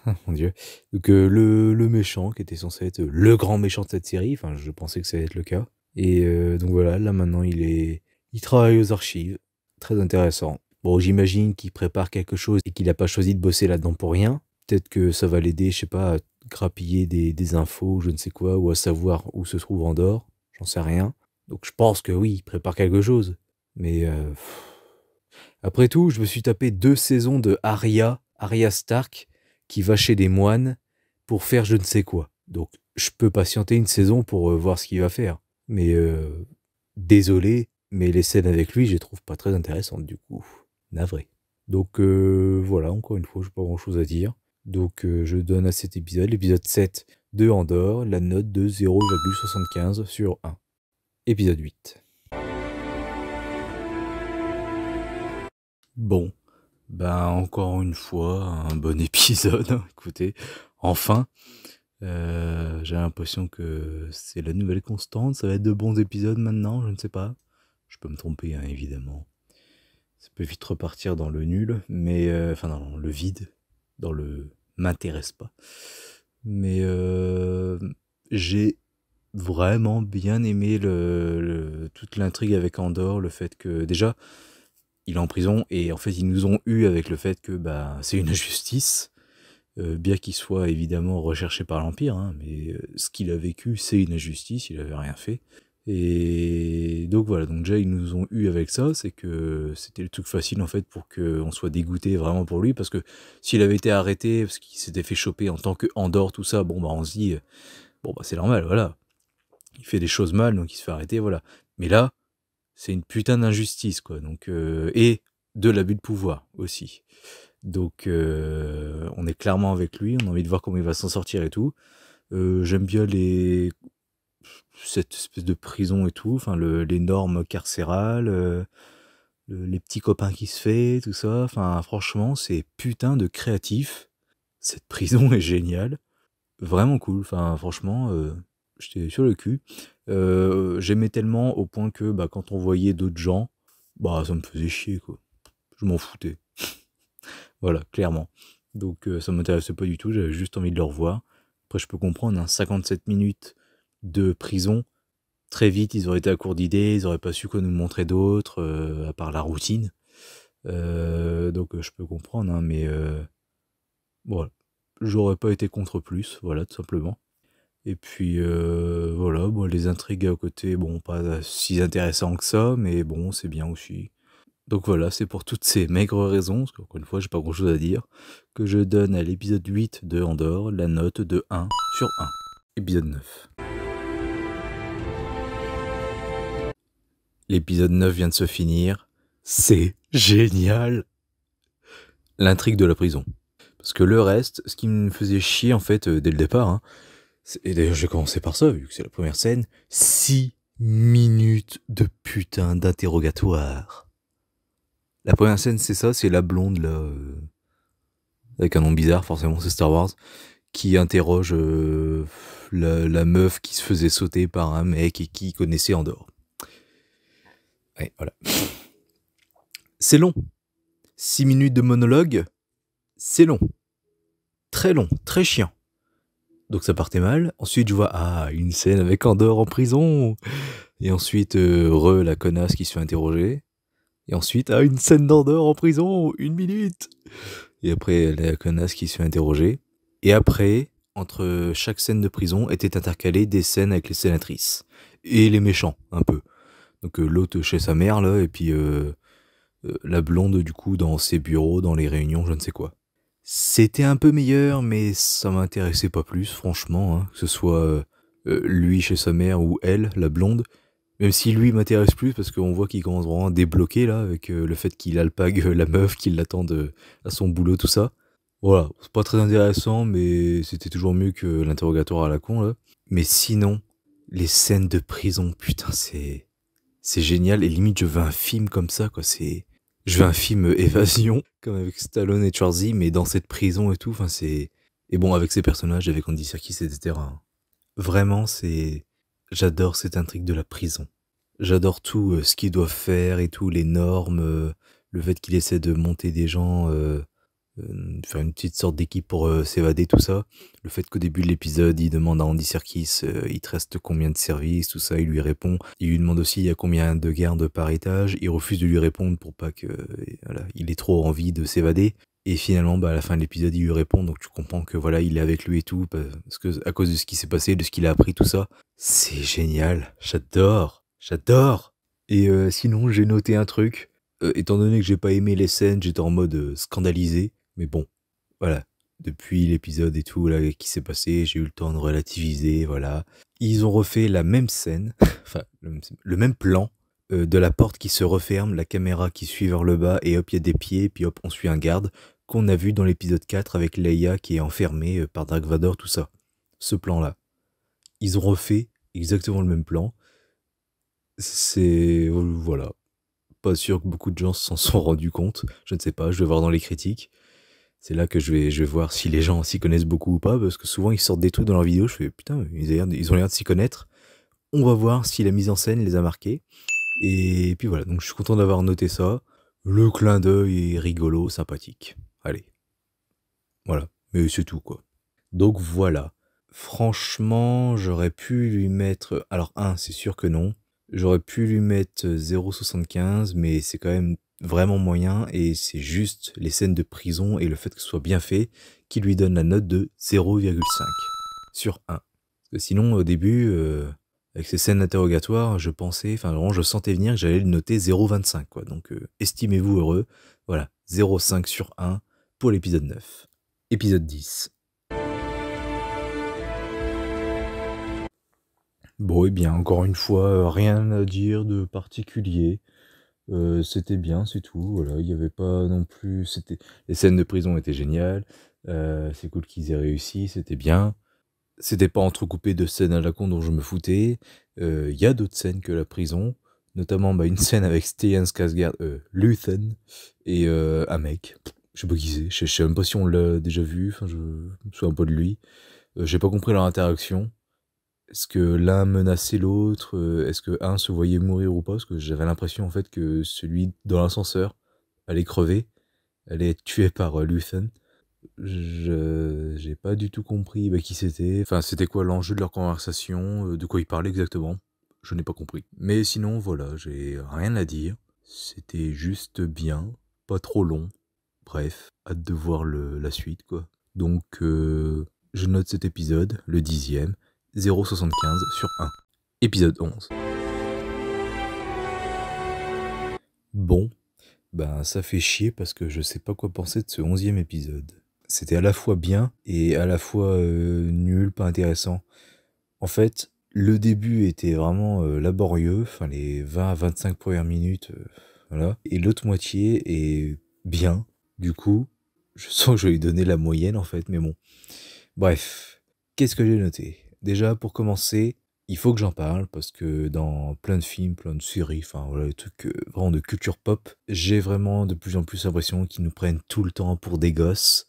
Ah, mon Dieu. Donc le méchant qui était censé être le grand méchant de cette série, enfin je pensais que ça allait être le cas. Et donc voilà, là maintenant il travaille aux archives, très intéressant. Bon, j'imagine qu'il prépare quelque chose et qu'il n'a pas choisi de bosser là-dedans pour rien. Peut-être que ça va l'aider, je sais pas, à grappiller des infos, je ne sais quoi, ou à savoir où se trouve Andorre, j'en sais rien. Donc je pense que oui, il prépare quelque chose. Mais après tout, je me suis tapé 2 saisons de Arya Stark, qui va chez des moines pour faire je ne sais quoi. Donc je peux patienter une saison pour voir ce qu'il va faire. Mais désolé, mais les scènes avec lui, je les trouve pas très intéressantes du coup. Navré. Donc voilà, encore une fois, je n'ai pas grand chose à dire. Donc je donne à cet épisode, l'épisode 7 de Andorre, la note de 0,75 sur 1. Épisode 8. Bon, ben encore une fois, un bon épisode, hein, écoutez, enfin. J'ai l'impression que c'est la nouvelle constante, ça va être de bons épisodes maintenant, je ne sais pas. Je peux me tromper, hein, évidemment. Ça peut vite repartir dans le nul, mais enfin dans le vide, dans le m'intéresse pas. Mais j'ai vraiment bien aimé toute l'intrigue avec Andor, le fait que déjà il est en prison et en fait ils nous ont eu avec le fait que bah c'est une injustice, bien qu'il soit évidemment recherché par l'Empire, hein, mais ce qu'il a vécu c'est une injustice, il avait rien fait. Et donc voilà, donc déjà ils nous ont eu avec ça, c'est que c'était le truc facile en fait pour qu'on soit dégoûté vraiment pour lui, parce que s'il avait été arrêté, parce qu'il s'était fait choper en tant que Andorre, tout ça, bon bah on se dit, bon bah c'est normal, voilà, il fait des choses mal, donc il se fait arrêter, voilà. Mais là, c'est une putain d'injustice, quoi, donc, et de l'abus de pouvoir aussi. Donc on est clairement avec lui, on a envie de voir comment il va s'en sortir et tout. J'aime bien cette espèce de prison et tout, enfin les normes carcérales, les petits copains qui se fait, tout ça. Enfin franchement c'est putain de créatif. Cette prison est géniale, vraiment cool. Enfin franchement j'étais sur le cul. J'aimais tellement au point que quand on voyait d'autres gens, ça me faisait chier quoi. Je m'en foutais. Voilà, clairement. Donc ça m'intéressait pas du tout, j'avais juste envie de le revoir. Après je peux comprendre, 57 minutes de prison, très vite ils auraient été à court d'idées, ils auraient pas su quoi nous montrer d'autre, à part la routine. Donc je peux comprendre, mais voilà. J'aurais pas été contre plus, voilà, tout simplement. Et puis voilà, les intrigues à côté, pas si intéressant que ça, mais bon, c'est bien aussi. Donc voilà, c'est pour toutes ces maigres raisons, parce qu'encore une fois, j'ai pas grand chose à dire, que je donne à l'épisode 8 de Andorre la note de 1 sur 1. Épisode 9. L'épisode 9 vient de se finir. C'est génial! L'intrigue de la prison. Parce que le reste, ce qui me faisait chier en fait dès le départ, et d'ailleurs j'ai commencé par ça, vu que c'est la première scène, 6 minutes de putain d'interrogatoire. La première scène, c'est ça, c'est la blonde, là, avec un nom bizarre, forcément, c'est Star Wars, qui interroge la meuf qui se faisait sauter par un mec et qui connaissait Andorre. Ouais, voilà. C'est long. 6 minutes de monologue, c'est long. Très long, très chiant. Donc ça partait mal. Ensuite, je vois, une scène avec Andorre en prison. Et ensuite, la connasse qui se fait interroger. Et ensuite, une scène d'Andorre en prison, 1 minute. Et après, la connasse qui se fait interroger. Et après, entre chaque scène de prison, étaient intercalées des scènes avec les sénatrices. Et les méchants, un peu. Donc l'autre chez sa mère, là, et puis la blonde, du coup, dans ses bureaux, dans les réunions, je ne sais quoi. C'était un peu meilleur, mais ça m'intéressait pas plus, franchement, que ce soit lui chez sa mère ou elle, la blonde. Même si lui m'intéresse plus, parce qu'on voit qu'il commence vraiment à débloquer, là, avec le fait qu'il alpague la meuf, qu'il l'attend à son boulot, tout ça. Voilà, c'est pas très intéressant, mais c'était toujours mieux que l'interrogatoire à la con, là. Mais sinon, les scènes de prison, putain, c'est génial. Et limite, je veux un film comme ça, quoi. Je veux un film évasion, comme avec Stallone et Schwarzy, mais dans cette prison et tout. Enfin, et bon, avec ces personnages, avec Andy Serkis, etc. Vraiment, j'adore cette intrigue de la prison. J'adore tout ce qu'ils doivent faire et tout, les normes, le fait qu'il essaie de monter des gens, faire une petite sorte d'équipe pour s'évader, tout ça. Le fait qu'au début de l'épisode, il demande à Andy Serkis, il te reste combien de services, tout ça, il lui répond. Il lui demande aussi il y a combien de gardes par étage. Il refuse de lui répondre pour pas que, voilà, il ait trop envie de s'évader. Et finalement, à la fin de l'épisode, il lui répond, donc tu comprends que voilà, il est avec lui et tout, parce que à cause de ce qui s'est passé, de ce qu'il a appris, tout ça. C'est génial, j'adore. Et sinon, j'ai noté un truc. Étant donné que j'ai pas aimé les scènes, j'étais en mode scandalisé. Mais bon, voilà. Depuis l'épisode et tout là qui s'est passé, j'ai eu le temps de relativiser, voilà. Ils ont refait la même scène, enfin le même plan de la porte qui se referme, la caméra qui suit vers le bas et hop, il y a des pieds, puis hop, on suit un garde qu'on a vu dans l'épisode 4 avec Leia qui est enfermée par Dark Vador, tout ça. Ce plan-là. Ils ont refait exactement le même plan. Voilà. Pas sûr que beaucoup de gens s'en sont rendus compte. Je ne sais pas, je vais voir dans les critiques. C'est là que je vais voir si les gens s'y connaissent beaucoup ou pas, parce que souvent ils sortent des trucs dans leurs vidéos, je fais putain, ils ont l'air de s'y connaître. On va voir si la mise en scène les a marqués. Et puis voilà, donc je suis content d'avoir noté ça. Le clin d'œil est rigolo, sympathique. Allez. Voilà, mais c'est tout quoi. Donc voilà. Franchement, j'aurais pu lui mettre... Alors c'est sûr que non. J'aurais pu lui mettre 0,75, mais c'est quand même vraiment moyen, et c'est juste les scènes de prison et le fait que ce soit bien fait qui lui donne la note de 0,5 sur 1. Parce que sinon, au début, avec ces scènes interrogatoires, je pensais, enfin vraiment, je sentais venir que j'allais le noter 0,25, quoi. Donc, estimez-vous heureux. Voilà, 0,5 sur 1 pour l'épisode 9. Épisode 10. Bon, eh bien, encore une fois, rien à dire de particulier. C'était bien, c'est tout, voilà, il y avait pas non plus les scènes de prison étaient géniales, c'est cool qu'ils aient réussi, c'était bien. C'était pas entrecoupé de scènes à la con dont je me foutais. Il y a d'autres scènes que la prison, notamment une scène avec Stellan Skarsgård, Luthen, et un mec. Je sais pas qui c'est, je sais même pas si on l'a déjà vu, enfin je me souviens pas de lui. J'ai pas compris leur interaction. Est-ce que l'un menaçait l'autre? Est-ce que un se voyait mourir ou pas? Parce que j'avais l'impression en fait que celui dans l'ascenseur allait crever, allait être tué par Luthen. J'ai pas du tout compris qui c'était. Enfin, c'était quoi l'enjeu de leur conversation, de quoi ils parlaient exactement. Je n'ai pas compris. Mais sinon, voilà, j'ai rien à dire. C'était juste bien, pas trop long. Bref, hâte de voir la suite, quoi. Donc, je note cet épisode, le 10e, 0,75 sur 1. Épisode 11. Bon, ça fait chier parce que je sais pas quoi penser de ce 11e épisode. C'était à la fois bien et à la fois nul, pas intéressant. En fait, le début était vraiment laborieux, enfin les 20 à 25 premières minutes, voilà. Et l'autre moitié est bien. Du coup, je sens que je vais lui donner la moyenne en fait, mais bon. Bref, qu'est-ce que j'ai noté? Déjà, pour commencer, il faut que j'en parle parce que dans plein de films, plein de séries, enfin voilà, des trucs vraiment de culture pop, j'ai vraiment de plus en plus l'impression qu'ils nous prennent tout le temps pour des gosses.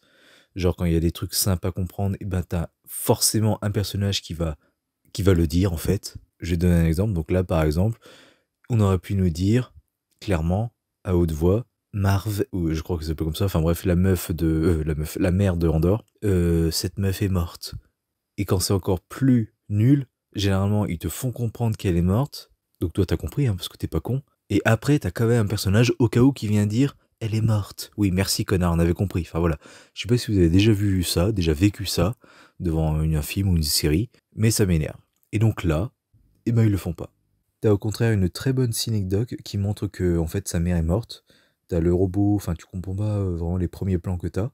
Genre quand il y a des trucs simples à comprendre, et t'as forcément un personnage qui va le dire en fait. Je vais donner un exemple. Donc là par exemple, on aurait pu nous dire clairement à haute voix Marv, ou je crois que c'est pas comme ça. Enfin bref, la mère de Andor. Cette meuf est morte. Et quand c'est encore plus nul, généralement ils te font comprendre qu'elle est morte. Donc toi t'as compris parce que t'es pas con. Et après t'as quand même un personnage au cas où qui vient dire elle est morte. Oui, merci connard, on avait compris. Enfin voilà. Je sais pas si vous avez déjà vu ça, déjà vécu ça devant un film ou une série, mais ça m'énerve. Et donc là, ils le font pas. T'as au contraire une très bonne synecdoque qui montre que en fait sa mère est morte. T'as le robot, enfin tu comprends pas vraiment les premiers plans que t'as.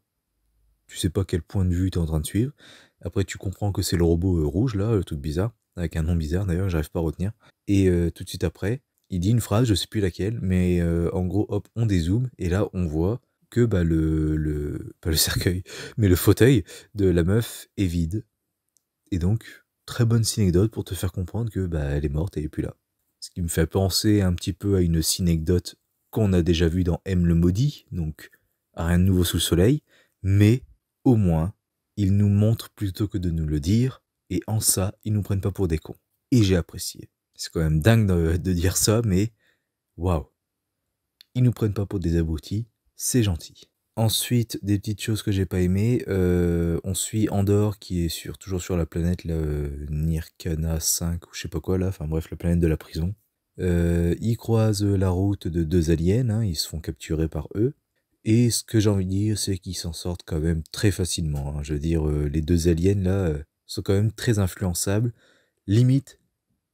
Tu sais pas quel point de vue t'es en train de suivre. Après tu comprends que c'est le robot rouge là, le truc bizarre, avec un nom bizarre d'ailleurs, j'arrive pas à retenir. Et tout de suite après, il dit une phrase, je sais plus laquelle, mais en gros hop, on dézoome et là on voit que pas le cercueil, mais le fauteuil de la meuf est vide. Et donc, très bonne synecdote pour te faire comprendre que elle est morte, elle est plus là. Ce qui me fait penser un petit peu à une synecdote qu'on a déjà vue dans M le maudit, donc rien de nouveau sous le soleil, mais au moins, ils nous montrent plutôt que de nous le dire, et en ça, ils nous prennent pas pour des cons. Et j'ai apprécié. C'est quand même dingue de dire ça, mais waouh. Ils nous prennent pas pour des abrutis, c'est gentil. Ensuite, des petites choses que j'ai pas aimées. On suit Andor qui est toujours sur la planète là, Nirkana 5 ou je sais pas quoi là, enfin bref, la planète de la prison. Ils croisent la route de deux aliens, hein, ils se font capturer par eux. Et ce que j'ai envie de dire, c'est qu'ils s'en sortent quand même très facilement, hein. Je veux dire, les deux aliens là sont quand même très influençables. Limite,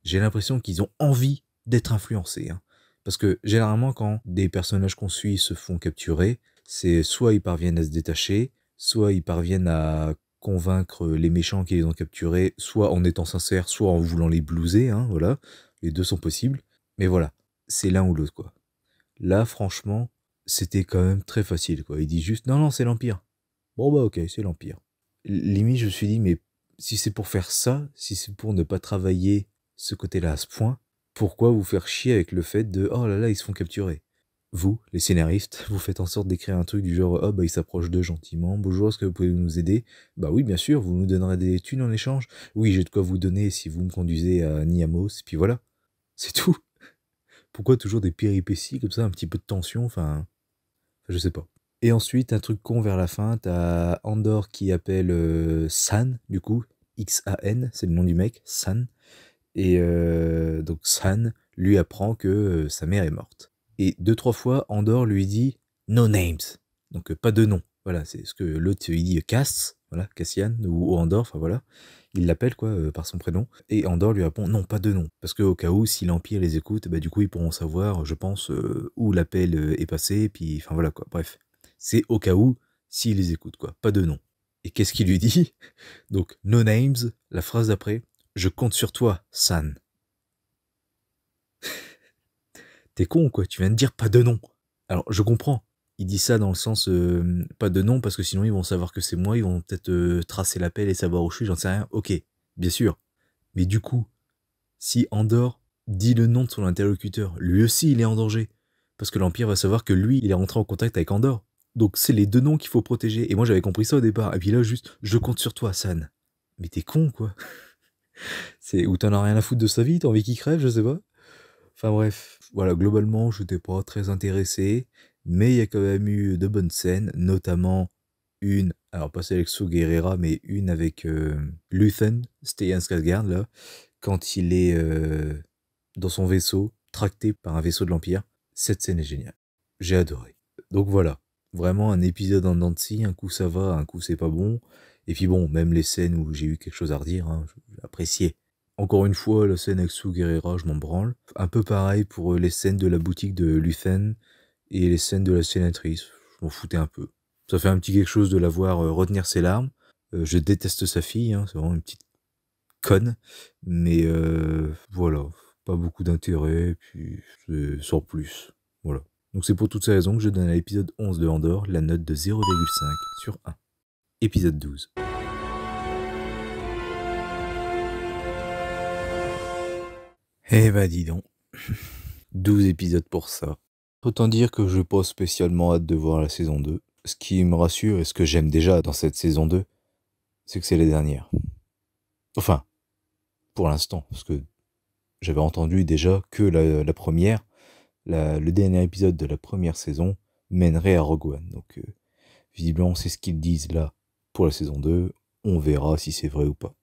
j'ai l'impression qu'ils ont envie d'être influencés, hein. Parce que généralement, quand des personnages qu'on suit se font capturer, c'est soit ils parviennent à se détacher, soit ils parviennent à convaincre les méchants qui les ont capturés, soit en étant sincères, soit en voulant les blouser, hein, voilà. Les deux sont possibles. Mais voilà, c'est l'un ou l'autre, quoi. Là, franchement, c'était quand même très facile, quoi. Il dit juste, non, non, c'est l'Empire. Bon, bah, ok, c'est l'Empire. Limite, je me suis dit, mais si c'est pour faire ça, si c'est pour ne pas travailler ce côté-là à ce point, pourquoi vous faire chier avec le fait de, oh là là, ils se font capturer? Vous, les scénaristes, vous faites en sorte d'écrire un truc du genre, oh bah ils s'approchent d'eux gentiment, bonjour, est-ce que vous pouvez nous aider? Bah oui, bien sûr, vous nous donnerez des thunes en échange. Oui, j'ai de quoi vous donner si vous me conduisez à Niamos, puis voilà. C'est tout. Pourquoi toujours des péripéties comme ça, un petit peu de tension, enfin, je sais pas. Et ensuite, un truc con vers la fin, t'as Andor qui appelle San, du coup, X-A-N, c'est le nom du mec, San. Et donc San lui apprend que sa mère est morte. Et deux, trois fois, Andor lui dit no names, donc pas de nom. Voilà, c'est ce que l'autre il dit Cass, voilà, Cassian ou Andor, enfin voilà. Il l'appelle quoi par son prénom. Et Andor lui répond non, pas de nom. Parce qu'au cas où, si l'Empire les écoute, du coup ils pourront savoir, je pense, où l'appel est passé, puis enfin voilà quoi, bref. C'est au cas où, s'il les écoute quoi, pas de nom. Et qu'est-ce qu'il lui dit? Donc, no names, la phrase d'après, je compte sur toi, San. T'es con, quoi, tu viens de dire pas de nom. Alors, je comprends. Il dit ça dans le sens pas de nom parce que sinon ils vont savoir que c'est moi, ils vont peut-être tracer l'appel et savoir où je suis, j'en sais rien. Ok, bien sûr. Mais du coup, si Andor dit le nom de son interlocuteur, lui aussi il est en danger. Parce que l'Empire va savoir que lui, il est rentré en contact avec Andor. Donc c'est les deux noms qu'il faut protéger. Et moi j'avais compris ça au départ. Et puis là, juste, je compte sur toi, San. Mais t'es con, quoi. C'est ou t'en as rien à foutre de sa vie, t'as envie qu'il crève, je sais pas. Enfin bref, voilà, globalement, je n'étais pas très intéressé, mais il y a quand même eu de bonnes scènes, notamment une, alors pas celle avec Saw Gerrera, mais une avec Luthen, Stellan Skarsgård, là, quand il est dans son vaisseau, tracté par un vaisseau de l'Empire. Cette scène est géniale. J'ai adoré. Donc voilà, vraiment un épisode en dents de scie, un coup ça va, un coup c'est pas bon. Et puis bon, même les scènes où j'ai eu quelque chose à redire, hein, j'ai apprécié. Encore une fois, la scène avec Saw Gerrera, je m'en branle. Un peu pareil pour les scènes de la boutique de Luthen et les scènes de la sénatrice. Je m'en foutais un peu. Ça fait un petit quelque chose de la voir retenir ses larmes. Je déteste sa fille, hein, c'est vraiment une petite conne. Mais voilà, pas beaucoup d'intérêt, puis c'est sans plus. Voilà. Donc c'est pour toutes ces raisons que je donne à l'épisode 11 de Andor la note de 0,5 sur 1. Épisode 12. Eh bah dis donc, 12 épisodes pour ça. Autant dire que je n'ai pas spécialement hâte de voir la saison 2. Ce qui me rassure et ce que j'aime déjà dans cette saison 2, c'est que c'est la dernière. Enfin, pour l'instant, parce que j'avais entendu déjà que la première, le dernier épisode de la première saison mènerait à Rogue One. Donc visiblement c'est ce qu'ils disent là pour la saison 2. On verra si c'est vrai ou pas.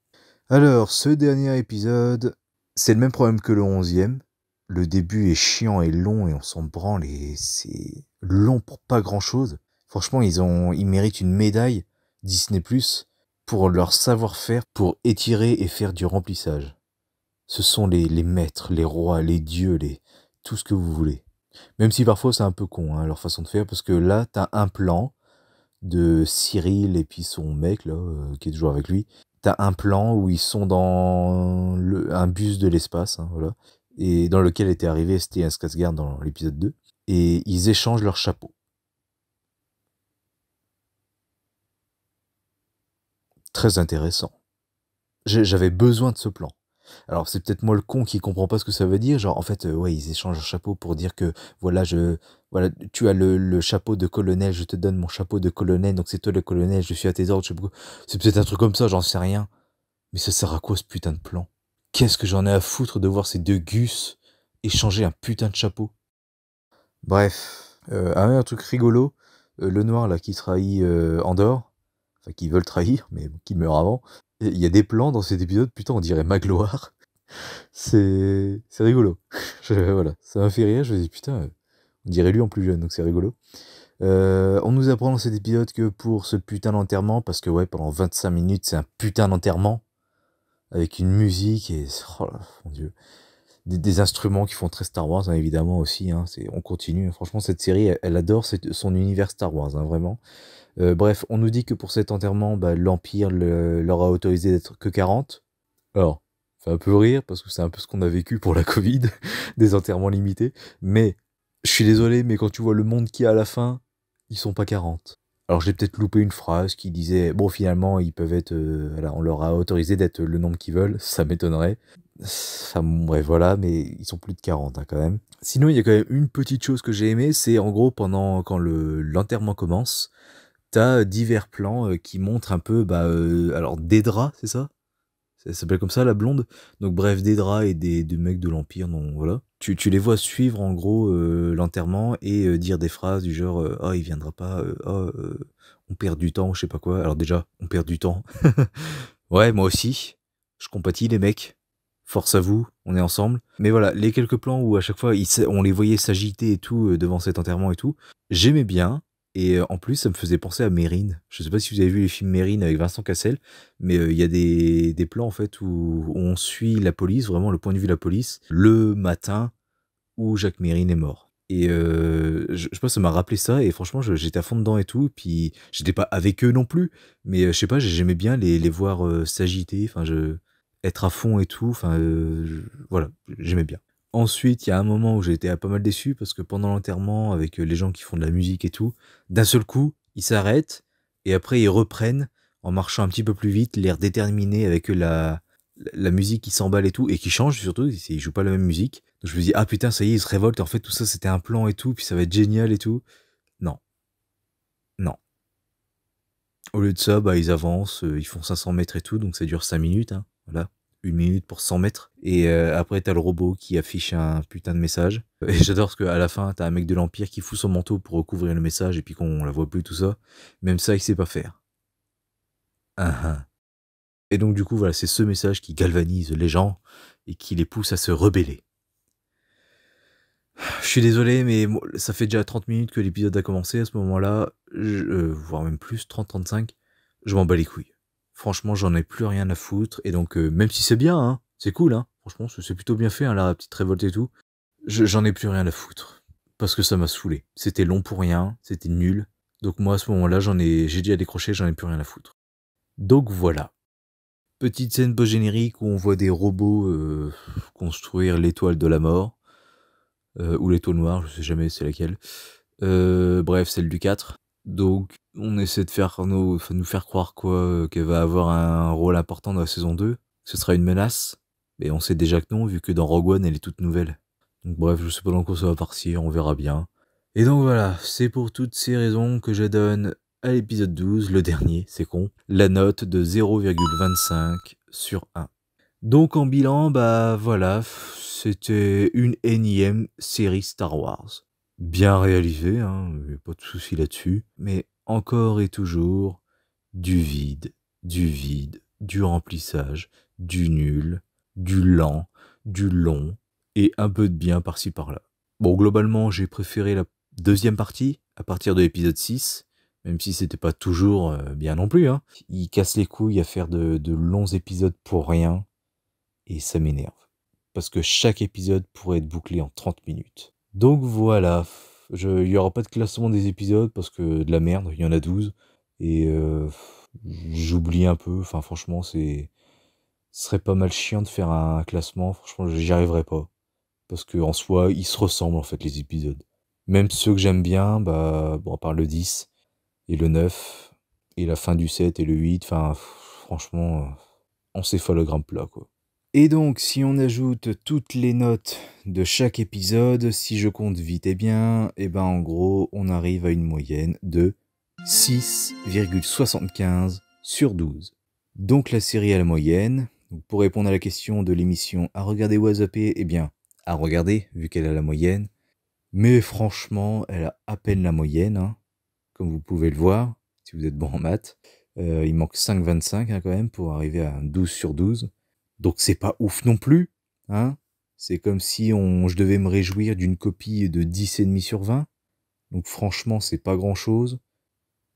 Alors, ce dernier épisode, c'est le même problème que le 11e. Le début est chiant et long et on s'en branle et c'est long pour pas grand chose. Franchement, ils méritent une médaille Disney Plus pour leur savoir-faire pour étirer et faire du remplissage. Ce sont les maîtres, les rois, les dieux, tout ce que vous voulez. Même si parfois c'est un peu con, hein, leur façon de faire, parce que là, t'as un plan de Cyril et puis son mec, là, qui est toujours avec lui. T'as un plan où ils sont dans un bus de l'espace, hein, voilà, et dans lequel était arrivé Stellan Skarsgård dans l'épisode 2, et ils échangent leurs chapeaux. Très intéressant. J'avais besoin de ce plan. Alors c'est peut-être moi le con qui comprend pas ce que ça veut dire, genre en fait ouais ils échangent leur chapeau pour dire que voilà voilà tu as le chapeau de colonel, je te donne mon chapeau de colonel, donc c'est toi le colonel, je suis à tes ordres, je sais pas quoi. C'est peut-être un truc comme ça, j'en sais rien. Mais ça sert à quoi ce putain de plan? Qu'est-ce que j'en ai à foutre de voir ces deux gus échanger un putain de chapeau? Bref, un truc rigolo, le noir là qui trahit Andorre, enfin qui veut le trahir, mais qui meurt avant. Il y a des plans dans cet épisode, putain on dirait Magloire. C'est rigolo. Voilà, ça m'a fait rire, je me dis putain, on dirait lui en plus jeune, donc c'est rigolo. On nous apprend dans cet épisode que pour ce putain d'enterrement, parce que ouais, pendant 25 minutes, c'est un putain d'enterrement, avec une musique et, oh là, mon dieu, des instruments qui font très Star Wars, hein, évidemment aussi, hein, on continue. Franchement, cette série, elle adore son univers Star Wars, hein, vraiment. Bref, on nous dit que pour cet enterrement, bah, l'Empire leur a autorisé d'être que 40. Alors, ça fait un peu rire, parce que c'est un peu ce qu'on a vécu pour la Covid, des enterrements limités. Mais, je suis désolé, mais quand tu vois le monde qu'il y a à la fin, ils sont pas 40. Alors j'ai peut-être loupé une phrase qui disait, bon finalement ils peuvent être, voilà, on leur a autorisé d'être le nombre qu'ils veulent, ça m'étonnerait. Enfin, bref, voilà, mais ils sont plus de 40 hein, quand même. Sinon il y a quand même une petite chose que j'ai aimé, c'est en gros quand l'enterrement commence, t'as divers plans qui montrent un peu, bah, alors Dedra, c'est ça? Ça s'appelle comme ça, la blonde. Donc bref, Dedra et des mecs de l'Empire, donc voilà. Tu les vois suivre en gros l'enterrement et dire des phrases du genre oh il viendra pas, on perd du temps, je sais pas quoi. Alors déjà, on perd du temps. Ouais, moi aussi. Je compatis les mecs. Force à vous, on est ensemble. Mais voilà, les quelques plans où à chaque fois on les voyait s'agiter et tout devant cet enterrement et tout, j'aimais bien. Et en plus, ça me faisait penser à Mérine. Je sais pas si vous avez vu les films Mérine avec Vincent Cassel, mais il y a des plans en fait où on suit la police, vraiment le point de vue de la police, le matin où Jacques Mérine est mort. Et je sais pas, ça m'a rappelé ça, et franchement, j'étais à fond dedans et tout, puis j'étais pas avec eux non plus, mais je sais pas, j'aimais bien les voir s'agiter, enfin, être à fond et tout, enfin, voilà, j'aimais bien. Ensuite, il y a un moment où j'ai été pas mal déçu parce que pendant l'enterrement, avec les gens qui font de la musique et tout, d'un seul coup, ils s'arrêtent et après ils reprennent en marchant un petit peu plus vite, l'air déterminé avec la musique qui s'emballe et tout, et qui change surtout, ils jouent pas la même musique. Donc je me dis, ah putain, ça y est, ils se révoltent, en fait tout ça c'était un plan et tout, puis ça va être génial et tout. Non, non. Au lieu de ça, bah ils avancent, ils font 500 mètres et tout, donc ça dure 5 minutes, hein, voilà. 1 minute pour 100 mètres. Et après, t'as le robot qui affiche un putain de message. Et j'adore parce qu'à la fin, t'as un mec de l'Empire qui fout son manteau pour recouvrir le message et puis qu'on la voit plus, tout ça. Même ça, il sait pas faire. Et donc, du coup, voilà, c'est ce message qui galvanise les gens et qui les pousse à se rebeller. Je suis désolé, mais ça fait déjà 30 minutes que l'épisode a commencé. À ce moment-là, voire même plus, 30-35, je m'en bats les couilles. Franchement, j'en ai plus rien à foutre. Et donc, même si c'est bien, hein, c'est cool, hein, franchement, c'est plutôt bien fait, hein, la petite révolte et tout, j'en ai plus rien à foutre. Parce que ça m'a saoulé. C'était long pour rien, c'était nul. Donc moi, à ce moment-là, j'ai déjà décroché, j'en ai plus rien à foutre. Donc voilà. Petite scène post-générique où on voit des robots construire l'étoile de la mort. Ou l'étoile noire, je sais jamais c'est laquelle. Bref, celle du 4. Donc, on essaie de nous faire croire quoi, qu'elle va avoir un rôle important dans la saison 2. Ce sera une menace. Mais on sait déjà que non, vu que dans Rogue One, elle est toute nouvelle. Donc bref, je sais pas dans quoi ça va partir, on verra bien. Et donc voilà, c'est pour toutes ces raisons que je donne à l'épisode 12, le dernier, c'est con, la note de 0,25 sur 1. Donc en bilan, bah voilà, c'était une énième série Star Wars. Bien réalisée, hein, pas de souci là-dessus, mais encore et toujours du vide, du remplissage, du nul, du lent, du long, et un peu de bien par-ci par-là. Bon, globalement, j'ai préféré la deuxième partie, à partir de l'épisode 6, même si c'était pas toujours bien non plus, hein. Ils cassent les couilles à faire de longs épisodes pour rien, et ça m'énerve. Parce que chaque épisode pourrait être bouclé en 30 minutes. Donc voilà, il n'y aura pas de classement des épisodes parce que de la merde, il y en a 12. Et j'oublie un peu, enfin franchement, ce serait pas mal chiant de faire un classement, franchement, j'y arriverais pas. Parce que en soi, ils se ressemblent en fait les épisodes. Même ceux que j'aime bien, bah, bon, à part le 10 et le 9, et la fin du 7 et le 8, enfin, franchement, encéphalogramme plat, quoi. Et donc, si on ajoute toutes les notes de chaque épisode, si je compte vite et bien, et ben en gros, on arrive à une moyenne de 6,75 sur 12. Donc la série a la moyenne. Donc, pour répondre à la question de l'émission à regarder ou à zapper, eh bien, à regarder, vu qu'elle a la moyenne. Mais franchement, elle a à peine la moyenne, hein, comme vous pouvez le voir, si vous êtes bon en maths. Il manque 5,25 hein, quand même pour arriver à un 12 sur 12. Donc c'est pas ouf non plus, hein. C'est comme si je devais me réjouir d'une copie de 10,5 sur 20. Donc franchement, c'est pas grand-chose.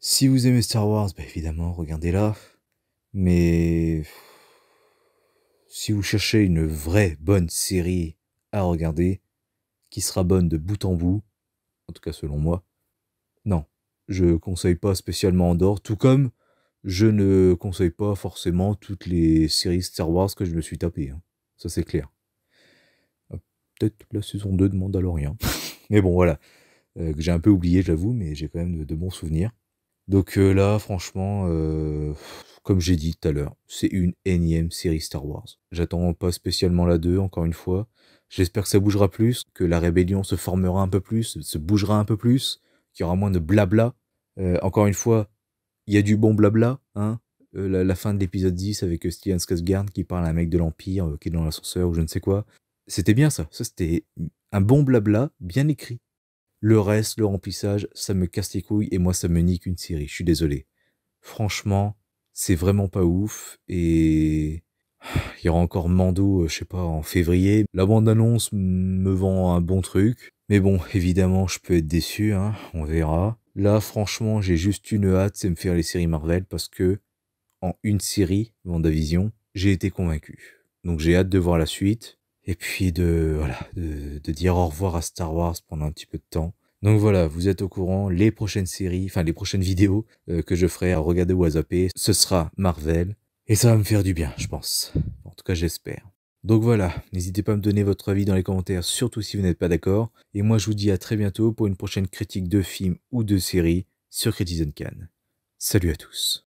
Si vous aimez Star Wars, bah évidemment, regardez-la. Mais si vous cherchez une vraie bonne série à regarder, qui sera bonne de bout en bout, en tout cas selon moi, non, je conseille pas spécialement Andorre, tout comme je ne conseille pas forcément toutes les séries Star Wars que je me suis tapé, hein. Ça c'est clair. Peut-être la saison 2 de Mandalorian. Mais bon, voilà. Que j'ai un peu oublié, j'avoue, mais j'ai quand même de bons souvenirs. Donc là, franchement, comme j'ai dit tout à l'heure, c'est une énième série Star Wars. J'attends pas spécialement la 2, encore une fois. J'espère que ça bougera plus, que la rébellion se formera un peu plus, se bougera un peu plus, qu'il y aura moins de blabla. Encore une fois, il y a du bon blabla, hein. La fin de l'épisode 10 avec Stellan Skarsgård qui parle à un mec de l'Empire qui est dans l'ascenseur ou je ne sais quoi. C'était bien ça. Ça, c'était un bon blabla bien écrit. Le reste, le remplissage, ça me casse les couilles et moi, ça me nique une série. Je suis désolé. Franchement, c'est vraiment pas ouf. Et il y aura encore Mando, je sais pas, en février. La bande-annonce me vend un bon truc. Mais bon, évidemment, je peux être déçu, hein. On verra. Là, franchement, j'ai juste une hâte, c'est me faire les séries Marvel parce que en une série, WandaVision, j'ai été convaincu. Donc j'ai hâte de voir la suite. Et puis de dire au revoir à Star Wars pendant un petit peu de temps. Donc voilà, vous êtes au courant, les prochaines séries, enfin les prochaines vidéos que je ferai à regarder ou à zapper, ce sera Marvel. Et ça va me faire du bien, je pense. En tout cas, j'espère. Donc voilà, n'hésitez pas à me donner votre avis dans les commentaires, surtout si vous n'êtes pas d'accord. Et moi je vous dis à très bientôt pour une prochaine critique de film ou de série sur Citizen Khan. Salut à tous.